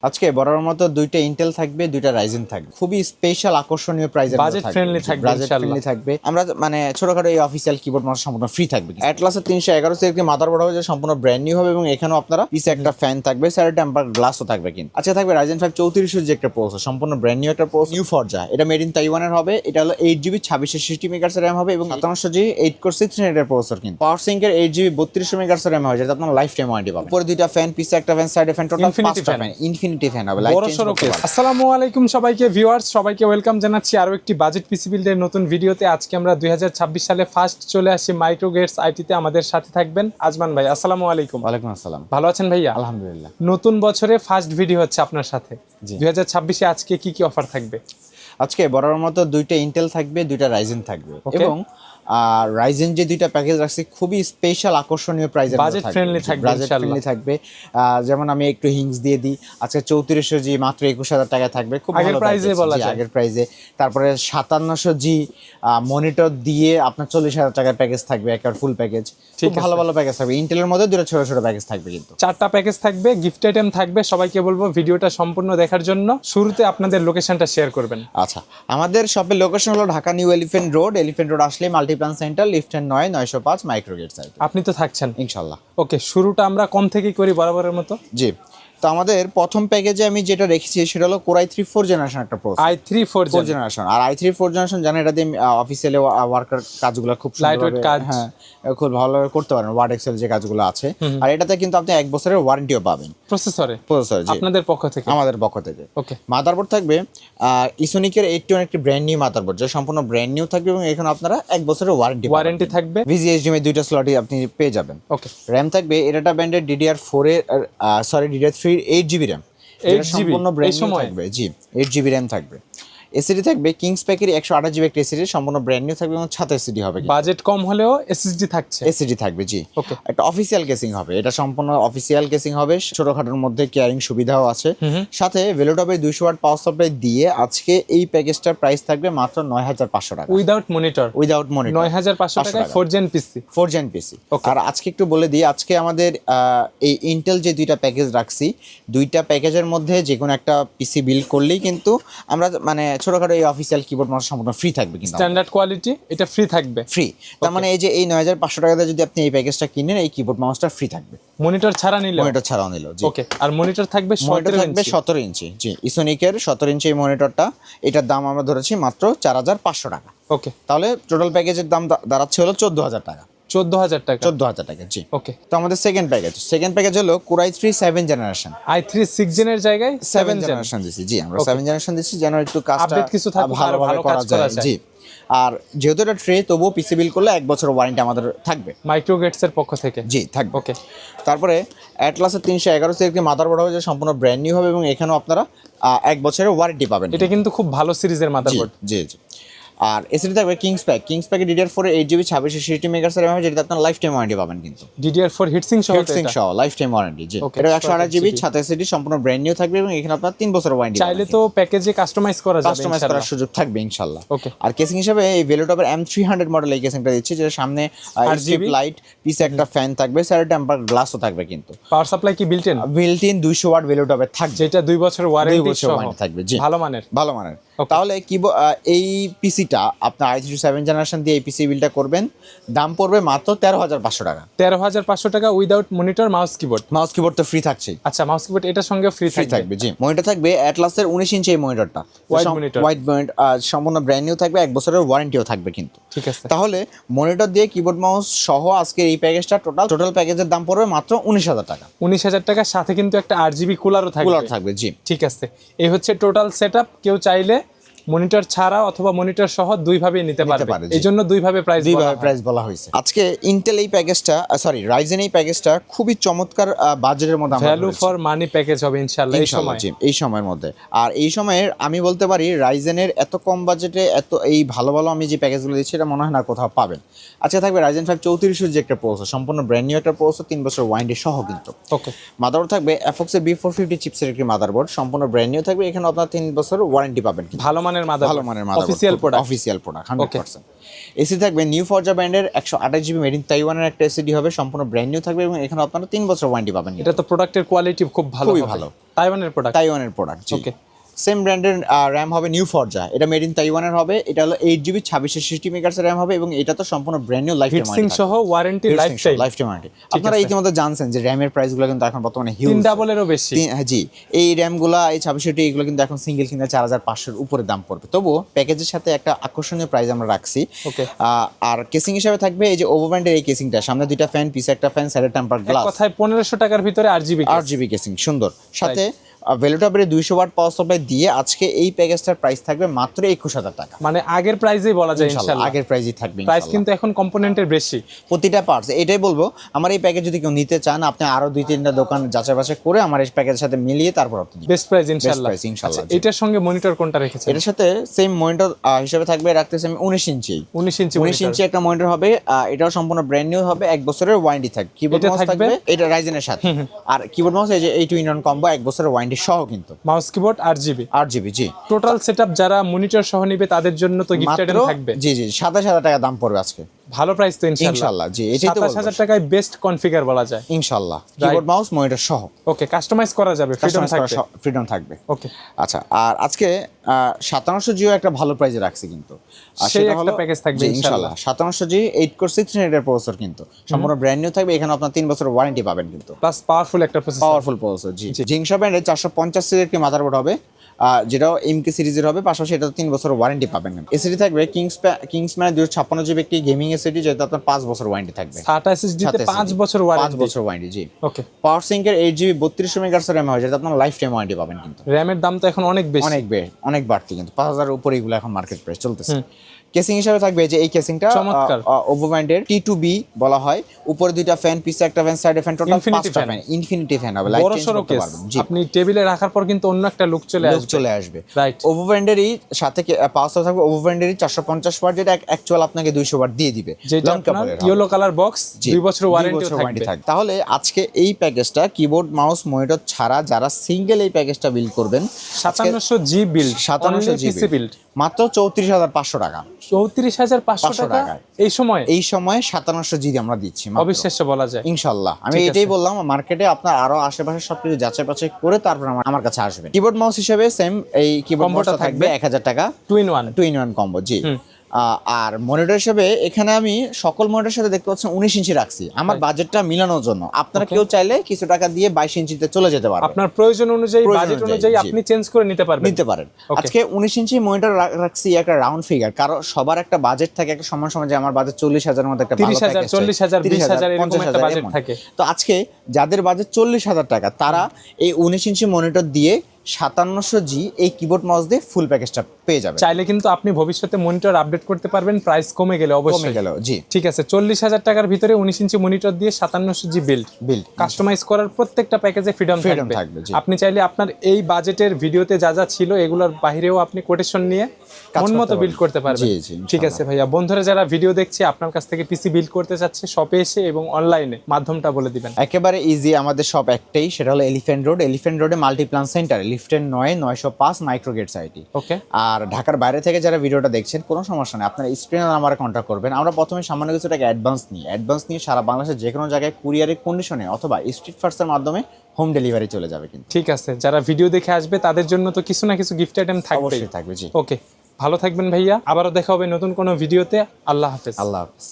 আজকে বরাবর মতো দুইটা ইন্টেল থাকবে, দুইটা রাইজেন থাকবে। খুবই স্পেশাল আকর্ষণীয় প্রাইজের বাজেট ফ্রেন্ডলি থাকবে ইনশাআল্লাহ। থাকবে। আমরা মানে ছোটখাটো এই অফিসিয়াল কিবোর্ড মাউস সম্পূর্ণ ফ্রি থাকবে। অ্যাটলাসের 311 সিরিজের একটি মাদারবোর্ড হবে, যে সম্পূর্ণ ব্র্যান্ড নিউ হবে এবং এখানেও আপনারা পিছে একটা ফ্যান থাকবে, স্যার টেম্পার গ্লাসও থাকবে কিন্তু। আচ্ছা থাকবে রাইজেন 5 3400 যে একটা প্রসেসর, সম্পূর্ণ ব্র্যান্ড নিউ একটা প্রসেসর, নিউ ফরজা। এটা মেড ইন তাইওয়ানের হবে। এটা হলো 8GB 2660 মেগাহার্টজ র্যাম হবে এবং 5700G 8 কোর 16 এর প্রসেসর কিন্তু। পাওয়ার সিঙ্কের 8GB 3200 মেগাহার্টজ র্যাম হবে, যেটা আপনার লাইফ টাইম ওয়ারেন্টি পাবেন। উপরে দুইটা ফ্যান, পিছে একটা ফ্যান, সাইডে ফ্যান, টোটাল 5টা ফ্যান, ইনফিনিটি ফ্যান হবে। আসসালামু আলাইকুম সবাইকে ভিউয়ার্স, সবাইকে ওয়েলকাম জানাচ্ছি আরো একটি বাজেট পিসি বিল্ডের নতুন ভিডিওতে। আজকে আমরা 2026 সালে ফার্স্ট চলে আসি মাইক্রোগেটস আইটিতে। আমাদের সাথে থাকবেন আজমান ভাই। আসসালামু আলাইকুম। ওয়ালাইকুম আসসালাম। ভালো আছেন ভাইয়া? আলহামদুলিল্লাহ। নতুন বছরে ফার্স্ট ভিডিও হচ্ছে আপনার সাথে। 2026-এ আজকে কি কি অফার থাকবে? আজকে বরাবর মতো দুইটা ইন্টেল থাকবে, দুইটা রাইজেন থাকবে এবং রাইজেন যে দুইটা প্যাকেজ রাখছি খুবই স্পেশাল আকর্ষণীয় প্রাইজের বাজেট ফ্রেন্ডলি থাকবে ইনশাআল্লাহ। থাকবে। যেমন আমি একটু হিংস দিয়ে দিই, আজকে 3400G মাত্র 21000 টাকায় থাকবে, খুব আগের প্রাইসে বলা যায়, আগের প্রাইসে। তারপরে 5700G মনিটর দিয়ে আপনার 40000 টাকার প্যাকেজ থাকবে, একটা ফুল প্যাকেজ। খুব ভালো ভালো প্যাকেজ থাকবে। ইন্টেলের মধ্যে দুটো ছোট ছোট প্যাকেজ থাকবে কিন্তু। 4টা প্যাকেজ থাকবে, গিফট আইটেম থাকবে। সবাইকে বলবো ভিডিওটা সম্পূর্ণ দেখার জন্য। শুরুতে আপনাদের লোকেশনটা শেয়ার করবেন। আচ্ছা, আমাদের শপের লোকেশন হলো Dhaka new elephant road. Elephant road আসলে মাল্টিপ্লান সেন্টার, লিফট 905 মাইক্রোগেট সাইট। আপনি তো থাকছেন ইনশাআল্লাহ। ওকে, শুরুটা আমরা কম থেকেই করি বরাবরের মতো। জি, তো আমাদের প্রথম প্যাকেজে আমি যেটা রেখেছি সেটা হলো Core i3 4 জেনারেশন একটা প্রসেসর। i3 4 generation. আর i3 4 জেনারেশন জানেন, এটা দিয়ে অফিসিয়ালি ওয়ার্কার কাজগুলো খুব লাইটওয়েট কাজ, হ্যাঁ খুব ভালোভাবে করতে পারেন, ওয়ার্ড এক্সেল যে কাজগুলো আছে। আর এটাতে কিন্তু আপনি 1 বছরের ওয়ারেন্টিও পাবেন প্রসেসর জি, আপনাদের পক্ষ থেকে, আমাদের পক্ষ থেকে। ওকে। মাদারবোর্ড থাকবে ইসোনিকের 81 একটি ব্র্যান্ড নিউ মাদারবোর্ড, যা সম্পূর্ণ ব্র্যান্ড নিউ থাকবে এবং এখানে আপনারা 1 বছরের ওয়ারেন্টি থাকবে। VGA-HDMI দুইটা স্লটই আপনি পেয়ে যাবেন। ওকে। র্যাম থাকবে এটা ব্র্যান্ডের DDR4 এর DDR3 8GB র্যাম, যেটা সম্পূর্ণ ব্র্যান্ড নিউ থাকবে। জি, 8GB র্যাম থাকবে। এসএসডি থাকবে কিংস প্যাকের 128GB একটা এসএসডি, সম্পূর্ণ ব্র্যান্ড নিউ থাকবে এবং সাথে এসএসডি হবে। বাজেট কম হলেও এসএসডি থাকছে, এসএসডি থাকবে জি। ওকে। একটা অফিসিয়াল কেসিং হবে, এটা সম্পূর্ণ অফিসিয়াল কেসিং হবে, ছোটখাটোর মধ্যে কেয়ারিং সুবিধাও আছে। সাথে ভেলোটপে 200 ওয়াট পাওয়ার সাপ্লাই দিয়ে আজকে এই প্যাকেজটার প্রাইস থাকবে মাত্র 9500 টাকা, উইদাউট মনিটর। 9500 টাকায় 4 জেন পিসি। 4 জেন পিসি। আর আজকে একটু বলে দিই, আজকে আমাদের এই ইন্টেল যে দুইটা প্যাকেজ রাখছি, দুইটা প্যাকেজের মধ্যে যে কোনো একটা পিসি বিল্ড করলেই কিন্তু আমরা মানে ছোটখাটো এই অফিসিয়াল কিবোর্ড মাউস সম্পূর্ণ ফ্রি থাকবে কিন্তু। স্ট্যান্ডার্ড কোয়ালিটি, এটা ফ্রি থাকবে ফ্রি। তার মানে এই যে এই 9500 টাকাতে যদি আপনি এই প্যাকেজটা কিনেন, এই কিবোর্ড মাউসটা ফ্রি থাকবে মনিটর ছাড়া নিলে। মনিটর ছাড়াও নিল জি। ওকে। আর মনিটর থাকবে 17 ইঞ্চি জি, ইসোনিকের 17 ইঞ্চি এই মনিটরটা। এটার দাম আমরা ধরেছি মাত্র 4500 টাকা। ওকে। তাহলে টোটাল প্যাকেজের দাম দাঁড়াচ্ছে হলো 14000 টাকা। 14000 টাকা। 14000 টাকা জি। ওকে। তো আমাদের সেকেন্ড প্যাকেজ হলো Core i3 7 জেনারেশন। i3 6 জেনের জায়গায় 7 জেনারেশন দিছি জি, আমরা 7 জেনারেশন দিছি যেন একটু কাজটা আপডেট কিছু থাকবে, ভালো করা যায় জি। আর যেহেতু এটা ট্রে, তবুও পিসি বিল করলে 1 বছর ওয়ারেন্টি আমাদের থাকবে মাইক্রোগেটস এর পক্ষ থেকে জি, থাকবে। ওকে। তারপরে অ্যাটলাসের 311 সিরিজের একটি মাদারবোর্ড হবে, যে সম্পূর্ণ ব্র্যান্ড নিউ হবে এবং এখানেও আপনারা 1 বছরের ওয়ারেন্টি পাবেন। এটা কিন্তু খুব ভালো সিরিজের মাদারবোর্ড জি জি। আর এসএসডি থাকবে কিংস প্যাকের DDR4 এর 8GB 2660 মেগাহার্টজ র্যাম হবে, যেটা আপনার লাইফ টাইম ওয়ারেন্টি পাবেন কিন্তু। DDR4 হিটসিং সহ লাইফ টাইম ওয়ারেন্টি জি। এটা 128GB সাথে এসএসডি, সম্পূর্ণ ব্র্যান্ড নিউ থাকবে এবং এখানে আপনার 3 বছরের ওয়ারেন্টি। চাইলে তো প্যাকেজে কাস্টমাইজ করা যাবে, কাস্টমাইজ করার সুযোগ থাকবে ইনশাআল্লাহ। ওকে। আর কেসিং হিসেবে এই ভেলোটপের M300 মডেল এই কেসিংটা দিচ্ছি, যেটা সামনে স্ট্রিপ লাইট, পিছে একটা ফ্যান থাকবে, স্যার টেম্পার গ্লাসও থাকবে কিন্তু। পাওয়ার সাপ্লাই কি বিল্ট ইন 200 ওয়াট ভেলোটপের থাকবে, যেটা 2 বছরের ওয়ারেন্টি সহ থাকবে জি। ভালো মানের। তাহলে কি এই পিসিটা আপনার i3 7 জেনারেশন দিয়ে এই পিসি বিলটা করবেন, দাম পড়বে মাত্র 13500 টাকা। 13500 টাকা উইদাউট মনিটর, মাউস কিবোর্ড তো ফ্রি থাকছে। আচ্ছা, মাউস কিবোর্ড এটার সঙ্গে ফ্রি থাকবে জি। মনিটর থাকবে অ্যাটলাসের 19 ইঞ্চি এই মনিটরটা, হোয়াইট মনিটর, সম্পূর্ণ ব্র্যান্ড নিউ থাকবে, 1 বছরের ওয়ারেন্টিও থাকবে কিন্তু। ঠিক আছে। তাহলে মনিটর দিয়ে কিবোর্ড মাউস সহ আজকে এই প্যাকেজটা টোটাল প্যাকেজের দাম পড়বে মাত্র 19000 টাকা। 19000 টাকার সাথে কিন্তু একটা RGB কুলারও থাকবে জি। ঠিক আছে। এই হচ্ছে টোটাল সেটআপ। কেউ চাইলে মনিটর ছাড়া অথবা মনিটর সহ দুইভাবেই নিতে পারবে, এইজন্য দুইভাবে প্রাইস বলা হয়েছে। আজকে ইন্টেল এই প্যাকেজটা রাইজেন এই প্যাকেজটা খুবই চমৎকার বাজেটের মধ্যে ভ্যালু ফর মানি প্যাকেজ হবে ইনশাআল্লাহ এই সময়ের মধ্যে। আর এই সময়ের আমি বলতে পারি রাইজেনের এত কম বাজেটে এত এই ভালো আমি যে প্যাকেজগুলো দিচ্ছি, এটা মনে হয় না কোথাও পাবেন। আচ্ছা থাকবে রাইজেন 5 3400 যে একটা প্রসেসর, সম্পূর্ণ ব্র্যান্ড নিউ একটা প্রসেসর, 3 বছর ওয়ারেন্টি সহ কিন্তু। ওকে। মাদারবোর্ড থাকবে FX এর B450 চিপসের একটি মাদারবোর্ড, সম্পূর্ণ ব্র্যান্ড নিউ থাকবে, এখানে আপনারা 3 বছর ওয়ারেন্টি পাবেন। ভালো মানের মানের মাদারবোর্ড, ভালো মানের motherboard, official product. Official product 100%। AC থাকবে নিউ ফরজা ব্র্যান্ডের 128 জিবি মেড ইন তাইওয়ানের একটা এসিডি হবে, সম্পূর্ণ ব্র্যান্ড নিউ থাকবে এবং এখানে আপনারা 3 বছর ওয়ারেন্টি পাবেন। এটা তো প্রোডাক্টের কোয়ালিটি খুব ভালো, খুবই হবে। ভালো। তাইওয়ানের প্রোডাক্ট, তাইওয়ানের প্রোডাক্ট, জি। ওকে। সেম ব্র্যান্ডের র্যাম হবে নিউ ফরজা, এটা মেড ইন তাইওয়ানের হবে, এটা হলো 8 জিবি 2660 মেগাহার্টজ র্যাম হবে এবং এটা তো সম্পূর্ণ brand new life time heat sink সহ ওয়ারেন্টি লাইফ টাইম। ওয়ারেন্টি। আপনারা ইতিমধ্যে জানছেন যে র্যামের প্রাইসগুলো কিন্তু এখন বর্তমানে হিউজ, 3 ডাবলেরও বেশি। হ্যাঁ জি, এই র্যামগুলো এই 2660 এগুলো কিন্তু এখন সিঙ্গেল কিনতে 4500 এর উপরে দাম পড়বে। তবুও প্যাকেজের সাথে একটা আকর্ষণীয় প্রাইস আমরা রাখছি। ওকে। আর কেসিং হিসাবে থাকবে এই যে ওভো ব্র্যান্ডের এই কেসিংটা, সামনে দুইটা ফ্যান, পিছে একটা ফ্যান, সাইডে টেম্পার গ্লাস, কথায় 1500 টাকার ভিতরে আরজিবি 8 জিবি কেসিং, সুন্দর। সাথে ভেলোটাবের 200 ওয়াট পাওয়ার সাপ্লাই দিয়ে আজকে এই প্যাকেজটার প্রাইস থাকবে মাত্র 21000 টাকা। মানে আগের প্রাইসেই বলা যায় ইনশাআল্লাহ। আগের প্রাইসই থাকবে প্রাইস ইনশাআল্লাহ। কিন্তু এখন কম্পোনেন্টের বেশি প্রতিটা পার্টস, এটাই বলবো আমার এই প্যাকেজ যদি কেউ নিতে চান আপনি আরো 2-3টা দোকান যাচাই বাছাই করে আমার এই প্যাকেজের সাথে মিলিয়ে তারপর আপনি নিন। বেস্ট প্রাইস ইনশাআল্লাহ। price, ইনশাআল্লাহ, আচ্ছা, এটার সঙ্গে মনিটর কোনটা রেখেছেন? এটার সাথে সেম মনিটর হিসেবে থাকবে, রাখতেছি আমি 19 ইঞ্চি। 19 ইঞ্চি একটা মনিটর হবে, এটাও সম্পূর্ণ ব্র্যান্ড নিউ হবে, 1 বছরের ওয়ারেন্টি থাকবে। কিবোর্ড এটা মাউস থাকবে? থাকবে এটা রাইজেনের সাথে, আর কিবোর্ড মাউস এই যে এই 2-in-1 কম্বো 1 বছরের ওয়ারেন্টি সহ কিন্তু। মাউস কিবোর্ড 8GB, 8 জিবি, জি। টোটাল সেটআপ যারা মনিটর সহ নিবে তাদের জন্য তো গিফট মাত্র আইটেম থাকবে। জি 27000 টাকা দাম পড়বে আজকে। ভালো প্রাইস তো ইনশাআল্লাহ। ইনশাআল্লাহ, জি, এটাই তো বলবো। 27000 টাকায় বেস্ট কনফিগার বলা যায় ইনশাআল্লাহ, কিবোর্ড মাউস মনিটর সহ। ওকে, কাস্টমাইজ করা যাবে, ফ্রিডম থাকবে। ফ্রিডম থাকবে। ওকে। আচ্ছা, আর আজকে 5700 জিও একটা ভালো প্রাইসে রাখছি কিন্তু। আর সেই সেটা একটা হলো প্যাকেজ থাকবে ইনশাআল্লাহ 5700 জি 8 কোর 16 এর প্রসেসর কিন্তু সম্পূর্ণ ব্র্যান্ড নিউ থাকবে, এখানে আপনার 3 বছরের ওয়ারেন্টি পাবেন কিন্তু। প্লাস পাওয়ারফুল একটা প্রসেসর। পাওয়ারফুল প্রসেসর, জি। জিংসা ব্র্যান্ডের 450 সিরিজের একটি মাদারবোর্ড হবে, যেটাও এমকে সিরিজের হবে, পাশাপাশি এটা 3 বছর ওয়ারেন্টি পাবেন। এসিডি থাকবে কিংসম্যান 256 জিবি একটি গেমিং এসিডি, যেটা আপনার 5 বছর ওয়ারেন্টি থাকবে। 8 এসএসডি তে 5 বছর ওয়ারেন্টি। 5 বছর ওয়ারেন্টি, জি। ওকে। পাওয়ার সিঙ্কের 8 জিবি 3200 মেগাহার্টজ র্যাম হয়, যেটা আপনার লাইফ টাইম ওয়ারেন্টি পাবেন কিন্তু। র‍্যামের দাম তো এখন অনেক বেশি, অনেক বাড়তি কিন্তু, 5000 এর উপরে এগুলো এখন মার্কেট প্রাইস চলতেছে। কেসিং হিসাবে থাকবে যে এই কেসিংটা চমৎকার। ওভো ব্র্যান্ডের T2B বলা হয়, উপরে দুইটা ফ্যান, পিছে একটা ফ্যান, সাইডে ফ্যান, টোটাল Infinity 5টা ফ্যান, ইনফিনিটি ফ্যান হবে, লাইট বড় চেঞ্জ সরো করতে কেস। পারবেন, জি। আপনি টেবিলে রাখার পর কিন্তু অন্য একটা লুক চলে আসবে। রাইট। ওভো ব্র্যান্ডেরই সাথে পাওয়ার সাপ্লাই থাকবে, ওভো ব্র্যান্ডেরই 450 ওয়াট, যেটা অ্যাকচুয়াল আপনাকে 200 ওয়াট দিয়ে দিবে, যেটা লং আপনার কাপড়ের ইয়েলো কালার বক্স, 2 বছর ওয়ারেন্টি থাকবে। তাহলে আজকে এই প্যাকেজটা কিবোর্ড মাউস মনিটর ছাড়া যারা সিঙ্গেল এই প্যাকেজটা বিল করবেন, 5700 জি বিল্ড, 5700 পিসি জিবি বিল্ড মাত্র 34500 টাকা। 34500 টাকা এই সময় 5700 জিবি আমরা দিচ্ছি মাত্র। অবিশ্বাস্য বলা যায়। ইনশাআল্লাহ, আমি এটাই বললাম, মার্কেটে আপনার আরো আশেপাশে সবকিছু যাচাই বাছাই করে তারপর আমার কাছে আসবেন। কিবোর্ড মাউস হিসেবে সেম এই কিবোর্ড মাউসটা থাকবে 1000 টাকা, 2-in-1 কম্বো, জি। আর মনিটর হিসেবে এখানে আমি সকল মনিটরের সাথে দেখতে পাচ্ছেন 19 ইঞ্চি রাখছি, আমার বাজেটটা মিলানোর জন্য। আপনারা কেউ চাইলে কিছু টাকা দিয়ে 22 ইঞ্চিতে চলে যেতে পারবেন, আপনার প্রয়োজন অনুযায়ী, বাজেট অনুযায়ী আপনি চেঞ্জ করে নিতে পারেন। আজকে 19 ইঞ্চি মনিটর রাখছি একটা রাউন্ড ফিগার, কারণ সবার একটা বাজেট থাকে, একটা সময় যে আমার বাজেট 40,000 এর মধ্যে একটা 30,000 40,000 20,000 এরকম একটা বাজেট থাকে। তো আজকে যাদের বাজেট 40,000 টাকা, তারা এই 19 ইঞ্চি মনিটর দিয়ে 5700 জি এই কিবোর্ড মাউস দিয়ে ফুল প্যাকেজটা পেয়ে যাবেন। চাইলে কিন্তু আপনি ভবিষ্যতে মনিটর আপডেট করতে পারবেন, প্রাইস কমে গেলে অবশ্যই। জি, ঠিক আছে। 40,000 টাকার ভিতরে 19 ইঞ্চি মনিটর দিয়ে 5700 জি বিল্ড কাস্টমাইজ করার প্রত্যেকটা প্যাকেজে ফ্রিডম থাকবে। আপনি চাইলে আপনার এই বাজেটের ভিডিওতে যা যা ছিল এগুলোর বাইরেও আপনি কোটেশন নিয়ে মন মতো বিল্ড করতে পারবেন। ঠিক আছে ভাইয়া, বন্ধুরা যারা ভিডিও দেখছে আপনার কাছ থেকে পিসি বিল্ড করতে চাচ্ছে, শপে এসে এবং অনলাইনে, মাধ্যমটা বলে দিবেন। একেবারে ইজি, আমাদের শপ একটাই, সেটা হলো এলিফ্যান্ট রোডে মাল্টিপ্লান সেন্টার, লিফটের 9/905 মাইক্রোগেটস আইটি। ওকে। আর ঢাকার বাইরে থেকে যারা ভিডিওটা দেখছেন, কোনো সমস্যা নেই, আপনারা স্ক্রিনে নাম্বারে কন্ট্যাক্ট করবেন। আমরা প্রথমে সামান্য কিছু টাকা অ্যাডভান্স নিয়ে সারা বাংলাদেশের যে কোনো জায়গায় কুরিয়ারের কন্ডিশনে অথবা স্ট্রিট ফার্স্টের মাধ্যমে হোম ডেলিভারি চলে যাবে কিন্তু। ঠিক আছে, যারা ভিডিও দেখে আসবে তাদের জন্য তো কিছু না কিছু গিফট আইটেম থাকবে। জি। ওকে, ভালো থাকবেন ভাইয়া, আবারও দেখা হবে নতুন কোনো ভিডিওতে। আল্লাহ হাফেজ। আল্লাহ হাফেজ।